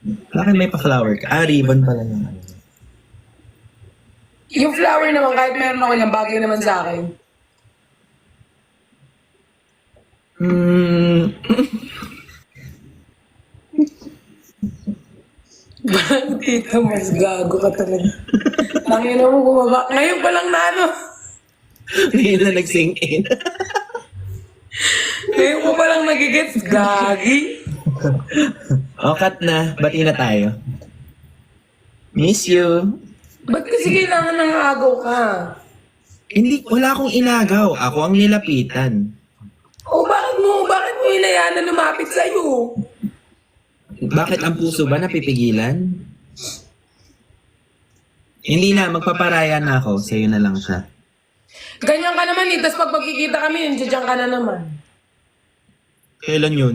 Bakit may pa-flower ka? Ribbon pala naman. Yung flower naman, kahit meron ako niyan, bagay naman sa akin. Tita, mas gago ka talaga. Tangina mo bumaba. Ngayon pa lang na ano. Ngayon na nag-sink in. Ngayon mo pa lang nagigets. Gagi. Cut na. Bati na tayo. Miss you. Ba't kasi kailangan ng agaw ka? Hindi, wala akong inagaw. Ako ang nilapitan. O bakit mo inayaan na lumapit sa'yo? Bakit ang puso ba napipigilan? Hindi na, magpaparaya na ako. Sa'yo na lang siya. Ganyan ka naman eh, tapos pag magkikita kami, nandiyan ka na naman. Kailan yun?